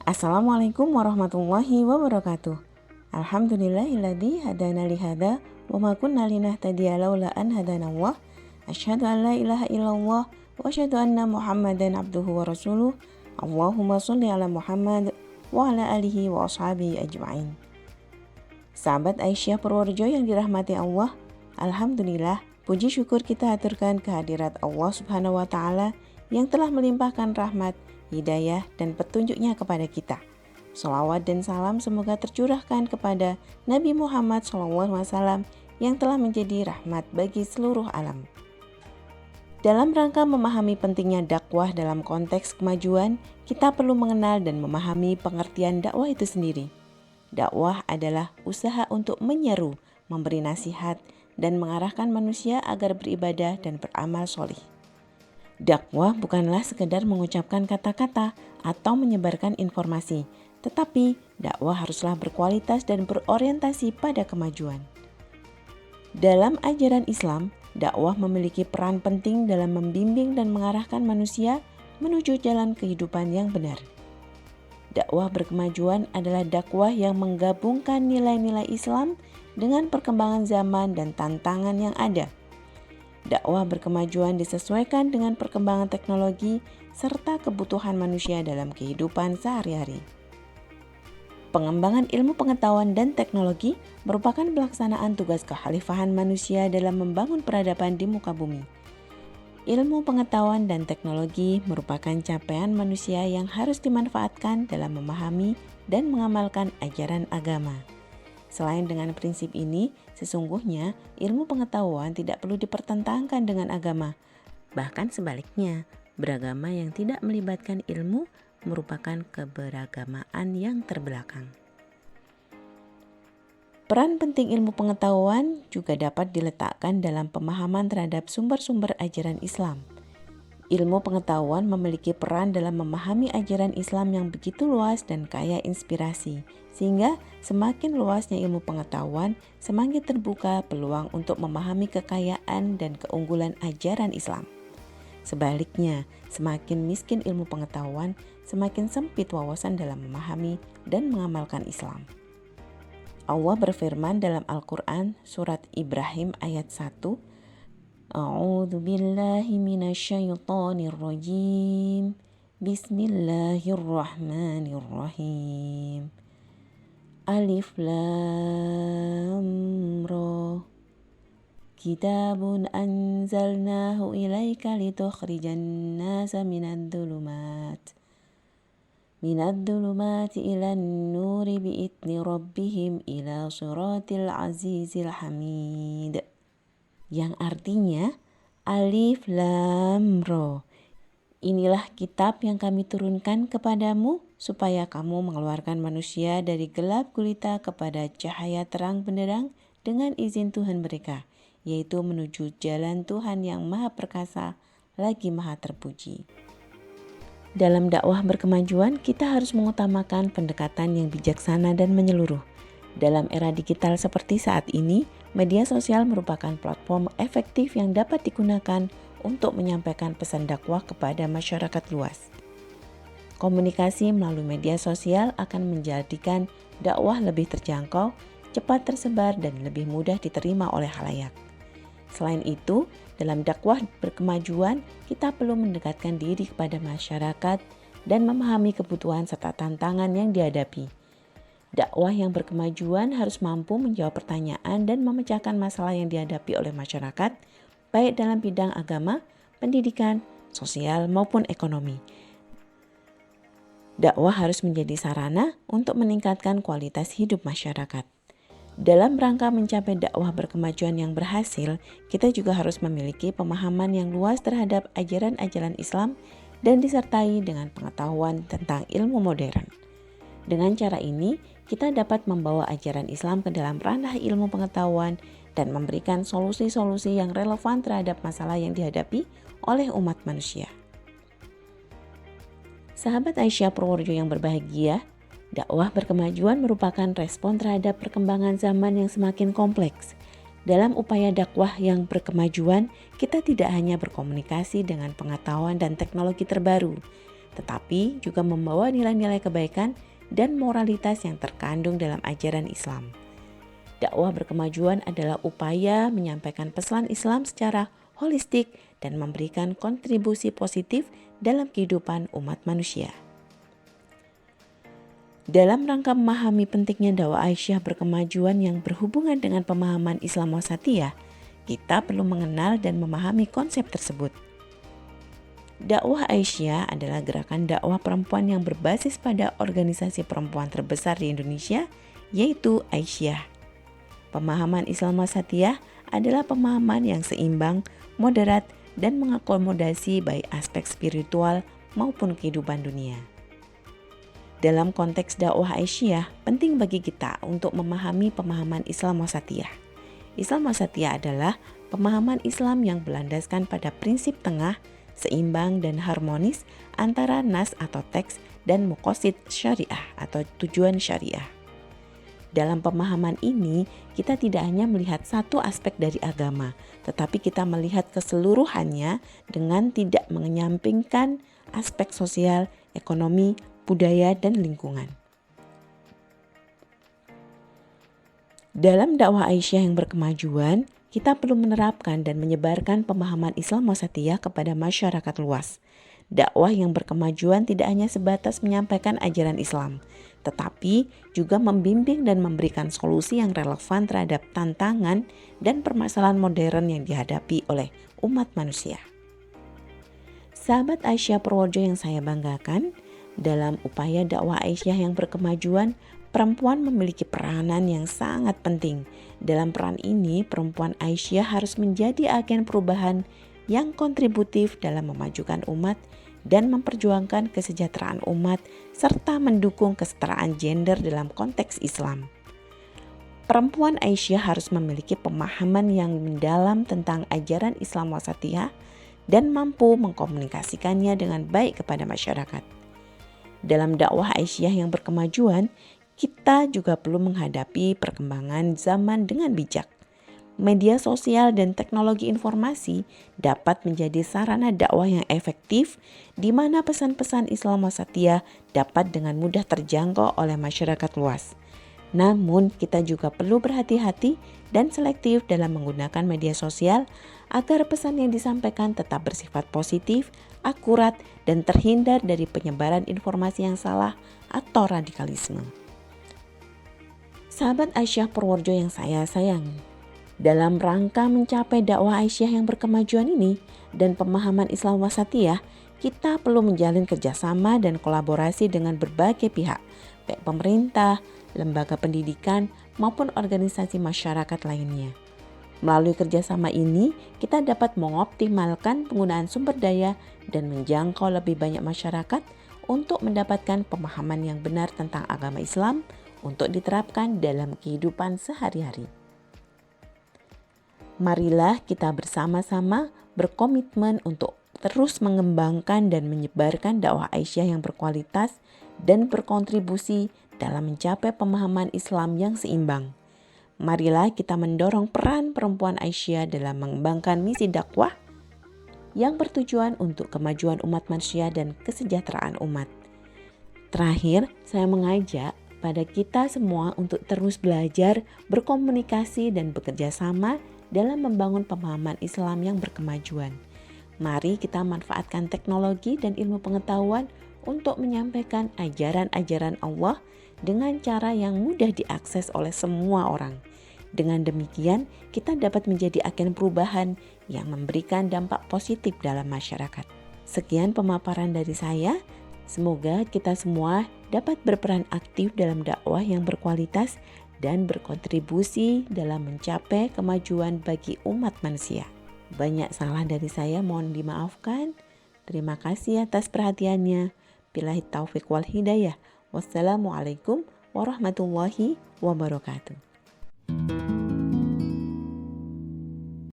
Assalamualaikum warahmatullahi wabarakatuh. Alhamdulillahilladzi hadana lihada wa ma kunna linahtadiya laula an hadanallah. Asyhadu an la ilaha illallah wa asyhadu anna Muhammadan abduhu wa rasuluh. Allahumma sholli ala Muhammad wa ala alihi wa ashabihi ajma'in. Sahabat Aisyah Purworejo yang dirahmati Allah, alhamdulillah, puji syukur kita aturkan kehadirat Allah Subhanahu wa taala yang telah melimpahkan rahmat, hidayah dan petunjuknya kepada kita. Shalawat dan salam semoga tercurahkan kepada Nabi Muhammad SAW yang telah menjadi rahmat bagi seluruh alam. Dalam rangka memahami pentingnya dakwah dalam konteks kemajuan, kita perlu mengenal dan memahami pengertian dakwah itu sendiri. Dakwah adalah usaha untuk menyeru, memberi nasihat, dan mengarahkan manusia agar beribadah dan beramal sholih. Dakwah bukanlah sekedar mengucapkan kata-kata atau menyebarkan informasi, tetapi dakwah haruslah berkualitas dan berorientasi pada kemajuan. Dalam ajaran Islam, dakwah memiliki peran penting dalam membimbing dan mengarahkan manusia menuju jalan kehidupan yang benar. Dakwah berkemajuan adalah dakwah yang menggabungkan nilai-nilai Islam dengan perkembangan zaman dan tantangan yang ada. Dakwah berkemajuan disesuaikan dengan perkembangan teknologi serta kebutuhan manusia dalam kehidupan sehari-hari. Pengembangan ilmu pengetahuan dan teknologi merupakan pelaksanaan tugas kekhalifahan manusia dalam membangun peradaban di muka bumi. Ilmu pengetahuan dan teknologi merupakan capaian manusia yang harus dimanfaatkan dalam memahami dan mengamalkan ajaran agama. Selain dengan prinsip ini, sesungguhnya ilmu pengetahuan tidak perlu dipertentangkan dengan agama. Bahkan sebaliknya, beragama yang tidak melibatkan ilmu merupakan keberagamaan yang terbelakang. Peran penting ilmu pengetahuan juga dapat diletakkan dalam pemahaman terhadap sumber-sumber ajaran Islam. Ilmu pengetahuan memiliki peran dalam memahami ajaran Islam yang begitu luas dan kaya inspirasi, sehingga semakin luasnya ilmu pengetahuan, semakin terbuka peluang untuk memahami kekayaan dan keunggulan ajaran Islam. Sebaliknya, semakin miskin ilmu pengetahuan, semakin sempit wawasan dalam memahami dan mengamalkan Islam. Allah berfirman dalam Al-Quran surat Ibrahim ayat 1, A'udzu billahi minasyaitonir rajim. Bismillahirrahmanirrahim. Alif lam ra. Kitabun anzalnahu ilaika litukhrijan nasa minadh-dhulumati ilan nuri bi'idzni rabbihim ila siratil azizil hamid. Yang artinya Alif Lam Ra. Inilah kitab yang kami turunkan kepadamu supaya kamu mengeluarkan manusia dari gelap gulita kepada cahaya terang benderang dengan izin Tuhan mereka, yaitu menuju jalan Tuhan yang Maha Perkasa lagi Maha Terpuji. Dalam dakwah berkemajuan, kita harus mengutamakan pendekatan yang bijaksana dan menyeluruh. Dalam era digital seperti saat ini, media sosial merupakan platform efektif yang dapat digunakan untuk menyampaikan pesan dakwah kepada masyarakat luas. Komunikasi melalui media sosial akan menjadikan dakwah lebih terjangkau, cepat tersebar, dan lebih mudah diterima oleh khalayak. Selain itu, dalam dakwah berkemajuan, kita perlu mendekatkan diri kepada masyarakat dan memahami kebutuhan serta tantangan yang dihadapi. Dakwah yang berkemajuan harus mampu menjawab pertanyaan dan memecahkan masalah yang dihadapi oleh masyarakat, baik dalam bidang agama, pendidikan, sosial, maupun ekonomi. Dakwah harus menjadi sarana untuk meningkatkan kualitas hidup masyarakat. Dalam rangka mencapai dakwah berkemajuan yang berhasil, kita juga harus memiliki pemahaman yang luas terhadap ajaran-ajaran Islam dan disertai dengan pengetahuan tentang ilmu modern. Dengan cara ini, kita dapat membawa ajaran Islam ke dalam ranah ilmu pengetahuan dan memberikan solusi-solusi yang relevan terhadap masalah yang dihadapi oleh umat manusia. Sahabat Aisyah Purworejo yang berbahagia, dakwah berkemajuan merupakan respon terhadap perkembangan zaman yang semakin kompleks. Dalam upaya dakwah yang berkemajuan, kita tidak hanya berkomunikasi dengan pengetahuan dan teknologi terbaru, tetapi juga membawa nilai-nilai kebaikan dan moralitas yang terkandung dalam ajaran Islam. Dakwah berkemajuan adalah upaya menyampaikan pesan Islam secara holistik dan memberikan kontribusi positif dalam kehidupan umat manusia. Dalam rangka memahami pentingnya dakwah Aisyah berkemajuan yang berhubungan dengan pemahaman Islam wasatiyah, kita perlu mengenal dan memahami konsep tersebut. Dakwah Aisyah adalah gerakan dakwah perempuan yang berbasis pada organisasi perempuan terbesar di Indonesia, yaitu Aisyah. Pemahaman Islam wasatiyah adalah pemahaman yang seimbang, moderat, dan mengakomodasi baik aspek spiritual maupun kehidupan dunia. Dalam konteks dakwah Aisyah, penting bagi kita untuk memahami pemahaman Islam wasatiyah. Islam wasatiyah adalah pemahaman Islam yang berlandaskan pada prinsip tengah, seimbang dan harmonis antara nas atau teks dan muqasid syariah atau tujuan syariah. Dalam pemahaman ini, kita tidak hanya melihat satu aspek dari agama, tetapi kita melihat keseluruhannya dengan tidak menyampingkan aspek sosial, ekonomi, budaya, dan lingkungan. Dalam dakwah Aisyah yang berkemajuan, kita perlu menerapkan dan menyebarkan pemahaman Islam wasatiyah kepada masyarakat luas. Dakwah yang berkemajuan tidak hanya sebatas menyampaikan ajaran Islam, tetapi juga membimbing dan memberikan solusi yang relevan terhadap tantangan dan permasalahan modern yang dihadapi oleh umat manusia. Sahabat Aisyah Purworejo yang saya banggakan, dalam upaya dakwah Aisyah yang berkemajuan, perempuan memiliki peranan yang sangat penting. Dalam peran ini, perempuan Aisyah harus menjadi agen perubahan yang kontributif dalam memajukan umat dan memperjuangkan kesejahteraan umat serta mendukung kesetaraan gender dalam konteks Islam. Perempuan Aisyah harus memiliki pemahaman yang mendalam tentang ajaran Islam wasatiyah dan mampu mengkomunikasikannya dengan baik kepada masyarakat. Dalam dakwah Aisyah yang berkemajuan, kita juga perlu menghadapi perkembangan zaman dengan bijak. Media sosial dan teknologi informasi dapat menjadi sarana dakwah yang efektif di mana pesan-pesan Islam wasatiyah dapat dengan mudah terjangkau oleh masyarakat luas. Namun, kita juga perlu berhati-hati dan selektif dalam menggunakan media sosial agar pesan yang disampaikan tetap bersifat positif, akurat, dan terhindar dari penyebaran informasi yang salah atau radikalisme. Sahabat Aisyah Purworejo yang saya sayangi, dalam rangka mencapai dakwah Aisyah yang berkemajuan ini dan pemahaman Islam wasatiyah, kita perlu menjalin kerjasama dan kolaborasi dengan berbagai pihak, baik pemerintah, lembaga pendidikan, maupun organisasi masyarakat lainnya. Melalui kerjasama ini, kita dapat mengoptimalkan penggunaan sumber daya dan menjangkau lebih banyak masyarakat untuk mendapatkan pemahaman yang benar tentang agama Islam untuk diterapkan dalam kehidupan sehari-hari. Marilah kita bersama-sama berkomitmen untuk terus mengembangkan dan menyebarkan dakwah Aisyah yang berkualitas dan berkontribusi dalam mencapai pemahaman Islam yang seimbang. Marilah kita mendorong peran perempuan Aisyah dalam mengembangkan misi dakwah yang bertujuan untuk kemajuan umat manusia dan kesejahteraan umat. Terakhir, saya mengajak pada kita semua untuk terus belajar, berkomunikasi, dan bekerja sama dalam membangun pemahaman Islam yang berkemajuan. Mari kita manfaatkan teknologi dan ilmu pengetahuan untuk menyampaikan ajaran-ajaran Allah dengan cara yang mudah diakses oleh semua orang. Dengan demikian, kita dapat menjadi agen perubahan yang memberikan dampak positif dalam masyarakat. Sekian pemaparan dari saya. Semoga kita semua dapat berperan aktif dalam dakwah yang berkualitas dan berkontribusi dalam mencapai kemajuan bagi umat manusia. Banyak salah dari saya, mohon dimaafkan. Terima kasih atas perhatiannya. Billahi taufiq wal hidayah. Wassalamualaikum warahmatullahi wabarakatuh.